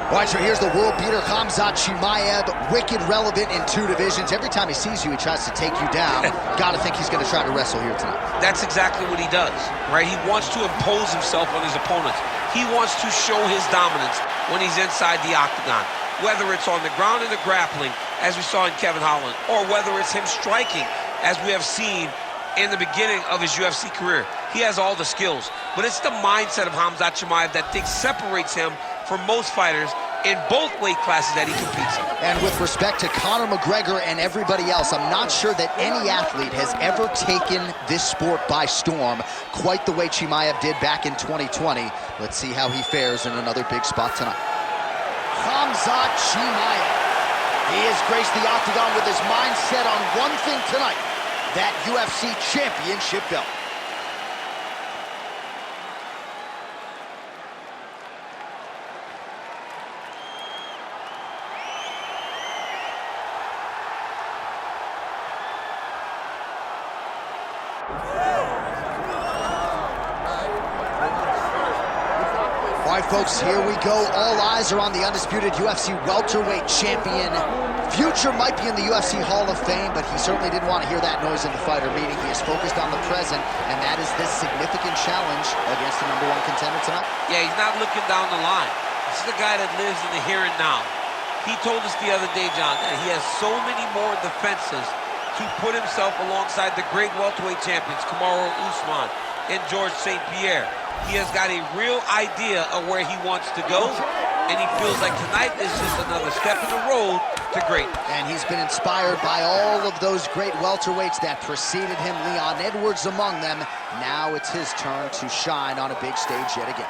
All right, so here's the world beater, Khamzat Chimaev, wicked relevant in 2 divisions. Every time he sees you, he tries to take you down. Gotta think he's gonna try to wrestle here tonight. That's exactly what he does, right? He wants to impose himself on his opponents. He wants to show his dominance when he's inside the octagon, whether it's on the ground in the grappling, as we saw in Kevin Holland, or whether it's him striking, as we have seen in the beginning of his UFC career. He has all the skills, but it's the mindset of Khamzat Chimaev that separates him from most fighters in both weight classes that he competes in. And with respect to Conor McGregor and everybody else, I'm not sure that any athlete has ever taken this sport by storm quite the way Chimaev did back in 2020. Let's see how he fares in another big spot tonight. Khamzat Chimaev. He has graced the octagon with his mind set on one thing tonight, that UFC championship belt. All right, folks, here we go. All eyes are on the undisputed UFC welterweight champion. Future might be in the UFC Hall of Fame, but he certainly didn't want to hear that noise in the fighter meeting. He is focused on the present, and that is this significant challenge against the #1 contender tonight. Yeah, he's not looking down the line. This is the guy that lives in the here and now. He told us the other day, John, that he has so many more defenses to put himself alongside the great welterweight champions, Kamaru Usman and George St. Pierre. He has got a real idea of where he wants to go, and he feels like tonight is just another step in the road to great. And he's been inspired by all of those great welterweights that preceded him, Leon Edwards among them. Now it's his turn to shine on a big stage yet again.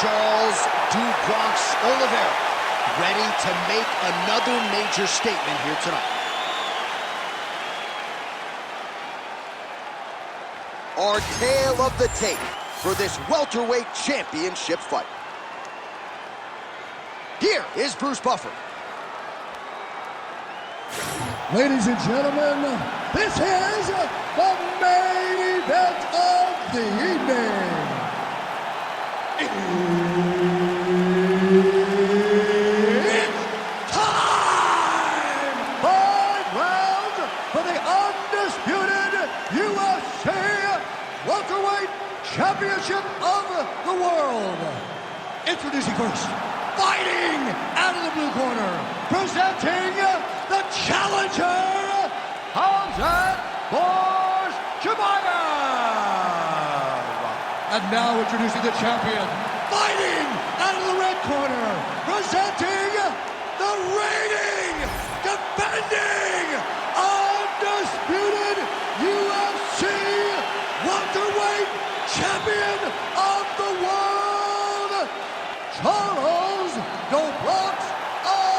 Charles Du Bronx Oliveira, ready to make another major statement here tonight. Our tale of the tape for this welterweight championship fight. Here is Bruce Buffer. Ladies and gentlemen, this is the main event of the evening. It's time! 5 rounds for the undisputed UFC welterweight championship of the world. Introducing first, fighting out of the blue corner, presenting the challenger, Khamzat Chimaev. And now introducing the champion, fighting out of the red corner, presenting the reigning, defending, undisputed UFC welterweight champion of the world, Charles Du Bronx Oliveira.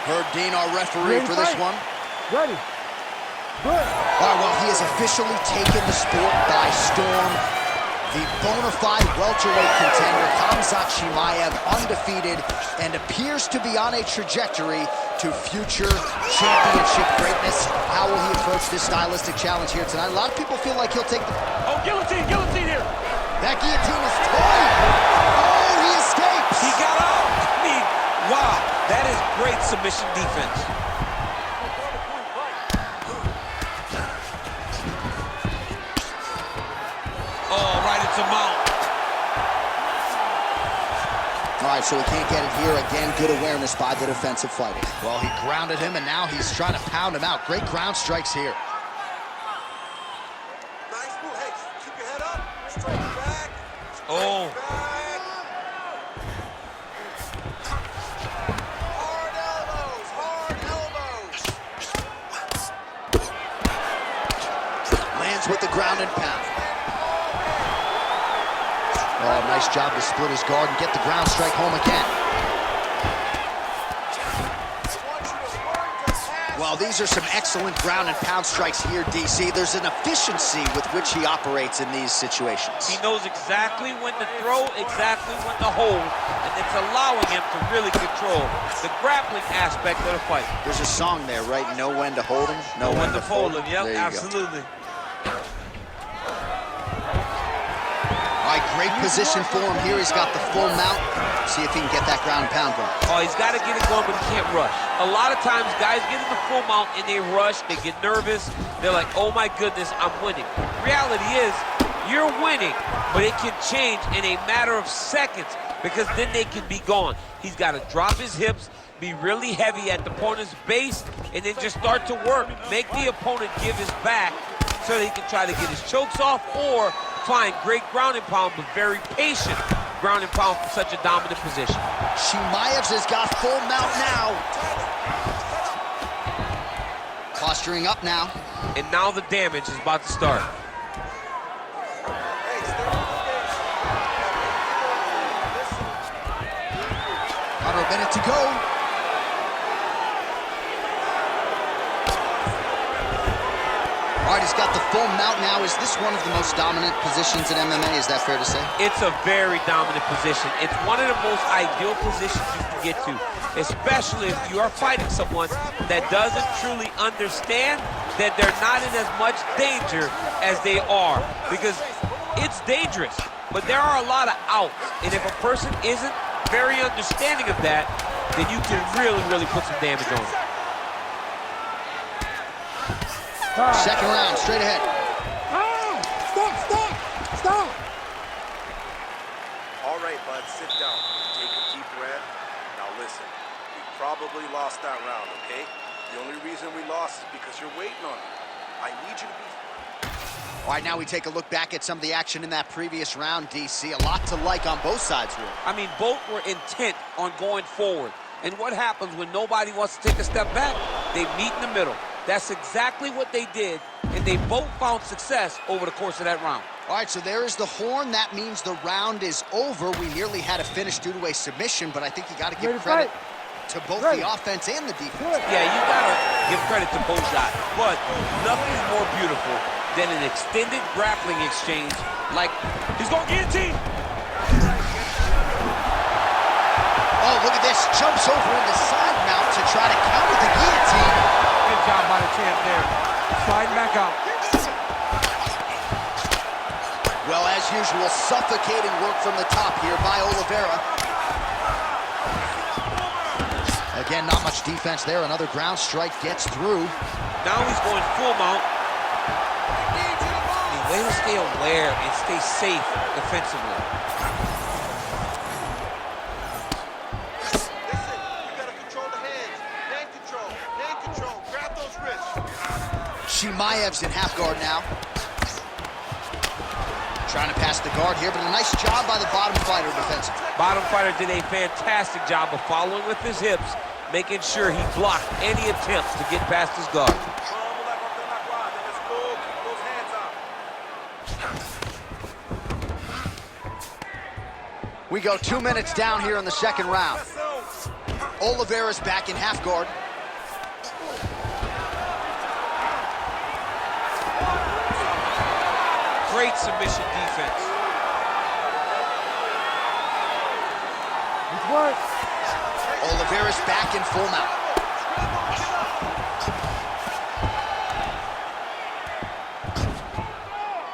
Herb Dean, our referee for this one. Ready. Good. All right, well, he has officially taken the sport by storm. The bona fide welterweight contender, Khamzat Chimaev, undefeated, and appears to be on a trajectory to future championship greatness. How will he approach this stylistic challenge here tonight? A lot of people feel like he'll take the... Oh, guillotine here. That guillotine is tight. Oh, he escapes. He got out. I mean, wow, that is great submission defense. Oh, right into mount. All right, so he can't get it here. Again, good awareness by the defensive fighter. Well, he grounded him, and now he's trying to pound him out. Great ground strikes here. Nice move. Hey, keep your head up. Straight back. Oh. Back. Hard elbows. Hard elbows. Lands with the ground and pound. Oh, nice job to split his guard and get the ground strike home again. I want you to learn to pass Well, these are some excellent ground and pound strikes here, DC. There's an efficiency with which he operates in these situations. He knows exactly when to throw, exactly when to hold, and it's allowing him to really control the grappling aspect of the fight. There's a song there, right? Know when to hold him, know when to fold him. Yep, absolutely. All right, great position for him here. He's got the full mount. See if he can get that ground and pound going. Oh, he's got to get it going, but he can't rush. A lot of times, guys get in the full mount and they rush, they get nervous. They're like, oh my goodness, I'm winning. Reality is, you're winning, but it can change in a matter of seconds because then they can be gone. He's got to drop his hips, be really heavy at the opponent's base, and then just start to work. Make the opponent give his back so that he can try to get his chokes off or find great ground and pound, but very patient ground and pound from such a dominant position. Chimaev has got full mount now. Posturing up now. And now the damage is about to start. Under a minute to go. All right, he's got the full mount now. Is this one of the most dominant positions in MMA? Is that fair to say? It's a very dominant position. It's one of the most ideal positions you can get to, especially if you are fighting someone that doesn't truly understand that they're not in as much danger as they are, because it's dangerous, but there are a lot of outs, and if a person isn't very understanding of that, then you can really, really put some damage on it. Second round, straight ahead. Stop! All right, bud, sit down. Take a deep breath. Now listen, we probably lost that round, okay? The only reason we lost is because you're waiting on it. I need you to be... All right, now we take a look back at some of the action in that previous round, DC. A lot to like on both sides, really. I mean, both were intent on going forward. And what happens when nobody wants to take a step back? They meet in the middle. That's exactly what they did, and they both found success over the course of that round. All right, so there is the horn. That means the round is over. We nearly had a finish due to a submission, but I think you got to give credit to both the offense and the defense. Yeah, you got to give credit to both sides, but nothing's more beautiful than an extended grappling exchange like he's going guillotine. Oh, look at this. Jumps over into side mount to try to counter the guillotine. Good job by the champ there. Sliding back out. Well, as usual, suffocating work from the top here by Oliveira. Again, not much defense there. Another ground strike gets through. Now he's going full mount. The way to stay aware and stay safe defensively. Chimaev's in half guard now. Trying to pass the guard here, but a nice job by the bottom fighter defensively. Bottom fighter did a fantastic job of following with his hips, making sure he blocked any attempts to get past his guard. We go 2 minutes down here in the second round. Oliveira's back in half guard. Great submission defense. Good work. Oliveira's back in full mount.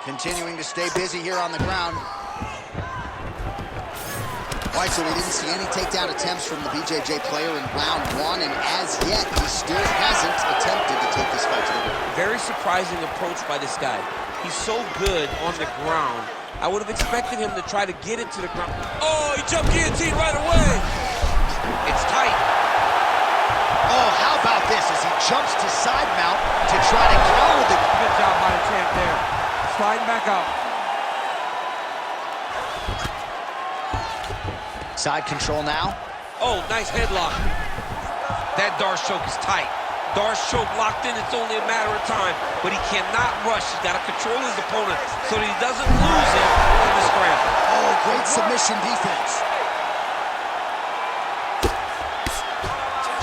Continuing to stay busy here on the ground. All right, so we didn't see any takedown attempts from the BJJ player in round one, and as yet, he still hasn't attempted to take this fight to the ground. Very surprising approach by this guy. He's so good on the ground. I would have expected him to try to get it to the ground. Oh, he jumped guillotine right away. It's tight. Oh, how about this as he jumps to side mount to try to counter the... Good job by the champ there. Sliding back out. Side control now. Oh, nice headlock. That Darce choke is tight. Darce choke locked in, it's only a matter of time, but he cannot rush. He's got to control his opponent so that he doesn't lose him in the scramble. Oh, great submission defense.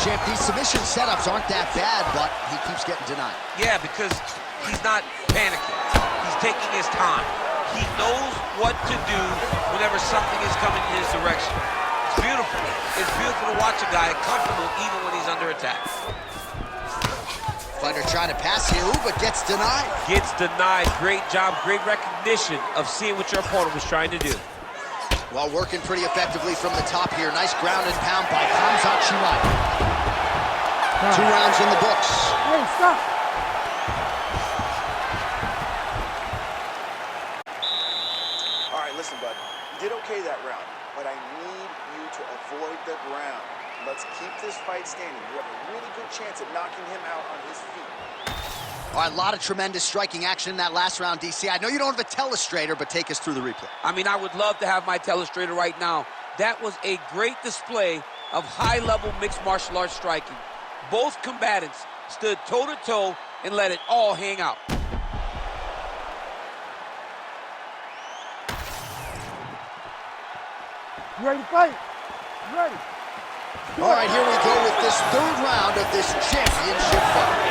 Champ, these submission setups aren't that bad, but he keeps getting denied. Yeah, because he's not panicking. He's taking his time. He knows what to do whenever something is coming in his direction. It's beautiful. It's beautiful to watch a guy comfortable even when he's under attack. Fighter trying to pass here, but gets denied. Gets denied. Great job, great recognition of seeing what your opponent was trying to do. While working pretty effectively from the top here. Nice ground and pound by Khamzat Chimaev. 2 rounds in the books. Hey, stop. All right, listen, bud. You did okay that round, but I need you to avoid the ground. Let's keep this fight standing. You have a really good chance at knocking him out on his feet. All right, a lot of tremendous striking action in that last round, DC. I know you don't have a telestrator, but take us through the replay. I mean, I would love to have my telestrator right now. That was a great display of high-level mixed martial arts striking. Both combatants stood toe-to-toe and let it all hang out. You ready to fight? You ready? All right, here we go with this 3rd round of this championship fight.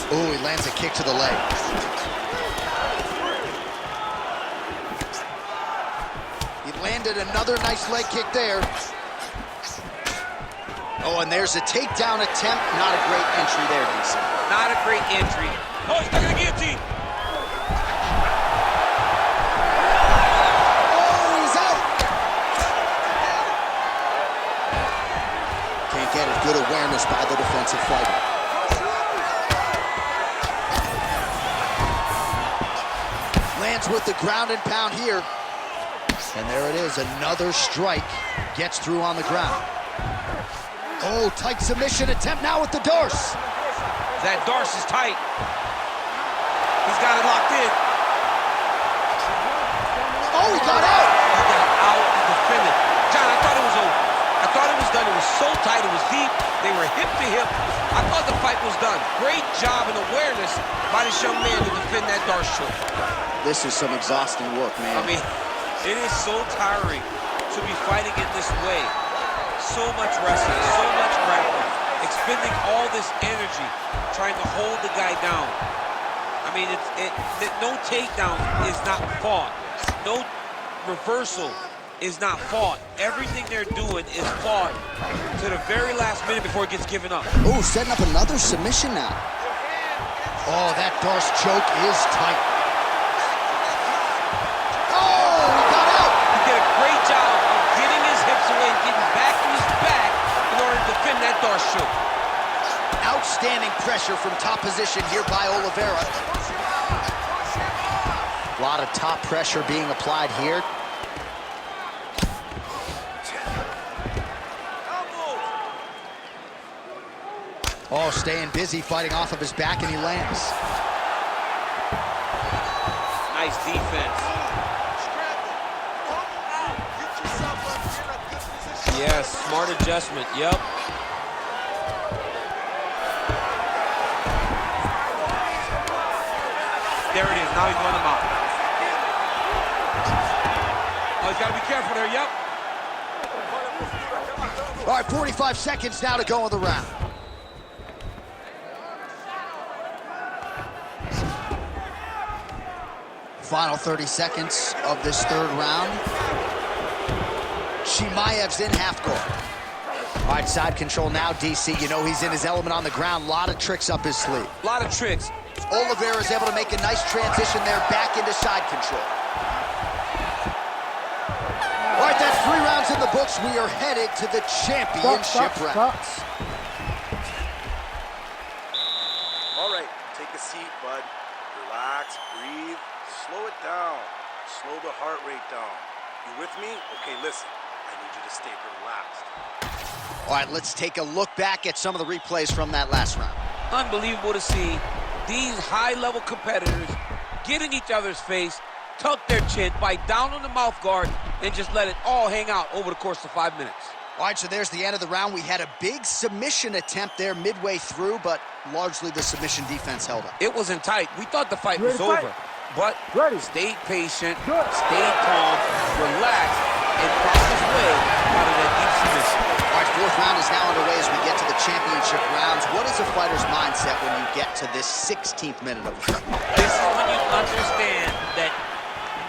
Oh, he lands a kick to the leg. He landed another nice leg kick there. Oh, and there's a takedown attempt. Not a great entry there, DC. Not a great entry. Oh, he's stuck in the guillotine. Good awareness by the defensive fighter. Lands with the ground and pound here. And there it is, another strike. Gets through on the ground. Oh, tight submission attempt now with the Darce. That Darce is tight. He's got it locked in. Oh, he got out. He got out and defended. John, I thought it was over. I thought it was done. It was so tight. It was deep. They were hip to hip. I thought the fight was done. Great job and awareness by this young man to defend that Darce choke. This is some exhausting work, man. I mean, it is so tiring to be fighting in this way. So much wrestling, so much grappling, expending all this energy trying to hold the guy down. I mean, no takedown is not fought. No reversal is not fought. Everything they're doing is fought to the very last minute before it gets given up. Oh, setting up another submission now. Oh, that Darce choke is tight. Oh, he got out. He did a great job of getting his hips away and getting back to his back in order to defend that Darce choke. Outstanding pressure from top position here by Oliveira. A lot of top pressure being applied here. Oh, staying busy, fighting off of his back, and he lands. Nice defense. Yes, smart adjustment, yep. There it is, now he's on the mount. Oh, he's got to be careful there, yep. All right, 45 seconds now to go in the round. Final 30 seconds of this 3rd round. Chimaev's in half guard. All right, side control now, DC. You know he's in his element on the ground. A lot of tricks up his sleeve. A lot of tricks. Oliveira is able to make a nice transition there back into side control. All right, that's 3 rounds in the books. We are headed to the championship rounds. All right, take a seat, bud. Relax, breathe, slow it down. Slow the heart rate down. You with me? Okay, listen. I need you to stay relaxed. All right, let's take a look back at some of the replays from that last round. Unbelievable to see these high-level competitors get in each other's face, tuck their chin, bite down on the mouth guard, and just let it all hang out over the course of 5 minutes. All right, so there's the end of the round. We had a big submission attempt there midway through, but largely the submission defense held up. It wasn't tight. We thought the fight was over. but Ready. stayed patient, Good. stayed calm, relaxed, and found his way out of that deep submission. All right, fourth round is now underway as we get to the championship rounds. What is a fighter's mindset when you get to this 16th minute of the fight? This is when you understand that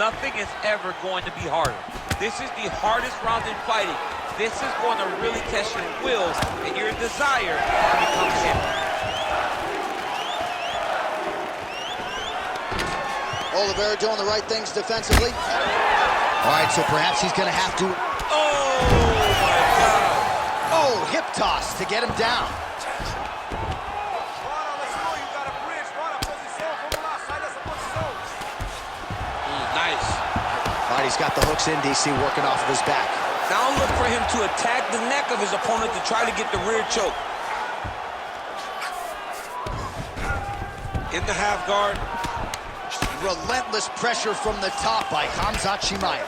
nothing is ever going to be harder. This is the hardest round in fighting. This is going to really test your will and your desire to become champion. Oliveira doing the right things defensively. All right, so perhaps he's going to have to... Oh, my God. Oh, hip toss to get him down. Nice. All right, he's got the hooks in, DC, working off of his back. Now look for him to attack the neck of his opponent to try to get the rear choke. In the half guard. Relentless pressure from the top by Khamzat Chimaev.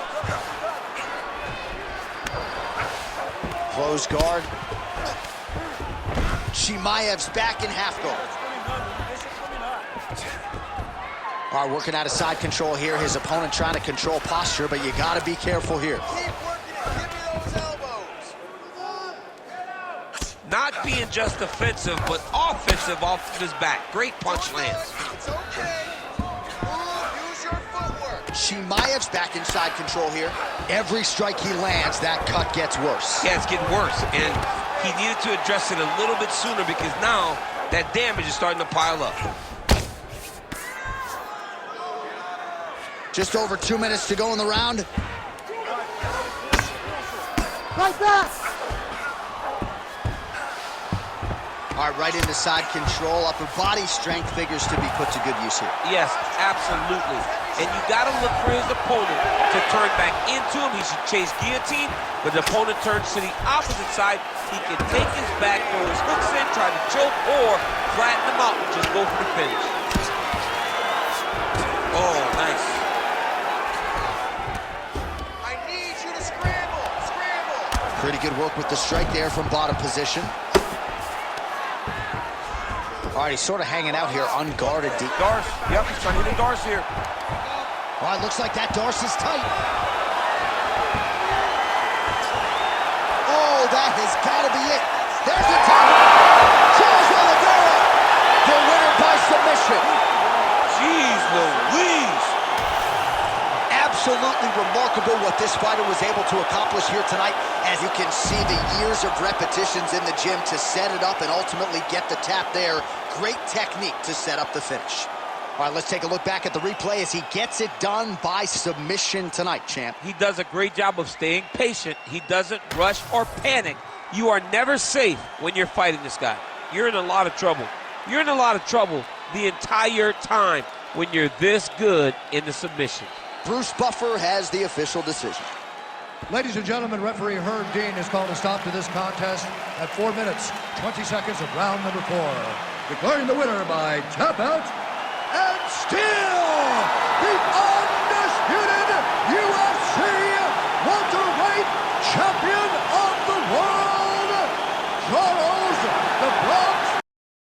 Close guard. Chimaev's back in half guard. All right, working out of side control here. His opponent trying to control posture, but you got to be careful here. Keep working it. Give me those elbows. Not being just defensive, but offensive off of his back. Great punch lands. It's okay. Use your footwork. Chimaev's back inside control here. Every strike he lands, that cut gets worse. Yeah, it's getting worse, and he needed to address it a little bit sooner because now that damage is starting to pile up. Just over 2 minutes to go in the round. Right back. All right, right into side control. Upper body strength figures to be put to good use here. Yes, absolutely. And you got to look for his opponent to turn back into him. He should chase guillotine, but the opponent turns to the opposite side. He can take his back, throw his hooks in, try to choke, or flatten him out and just go for the finish. Oh, nice. I need you to scramble. Scramble. Pretty good work with the strike there from bottom position. All right, he's sort of hanging out here, unguarded deep. Darce, yep, he's trying to hit a Darce here. All right, looks like that Darce is tight. Oh, that has got to be it. There's the top. Charles Oliveira, the winner by submission. Jeez Louise. Absolutely remarkable what this fighter was able to accomplish here tonight. As you can see, the years of repetitions in the gym to set it up and ultimately get the tap there. Great technique to set up the finish. All right, let's take a look back at the replay as he gets it done by submission tonight, champ. He does a great job of staying patient. He doesn't rush or panic. You are never safe when you're fighting this guy. You're in a lot of trouble. You're in a lot of trouble the entire time when you're this good in the submission. Bruce Buffer has the official decision. Ladies and gentlemen, referee Herb Dean has called a stop to this contest at 4 minutes, 20 seconds of round number 4. Declaring the winner by tap out and still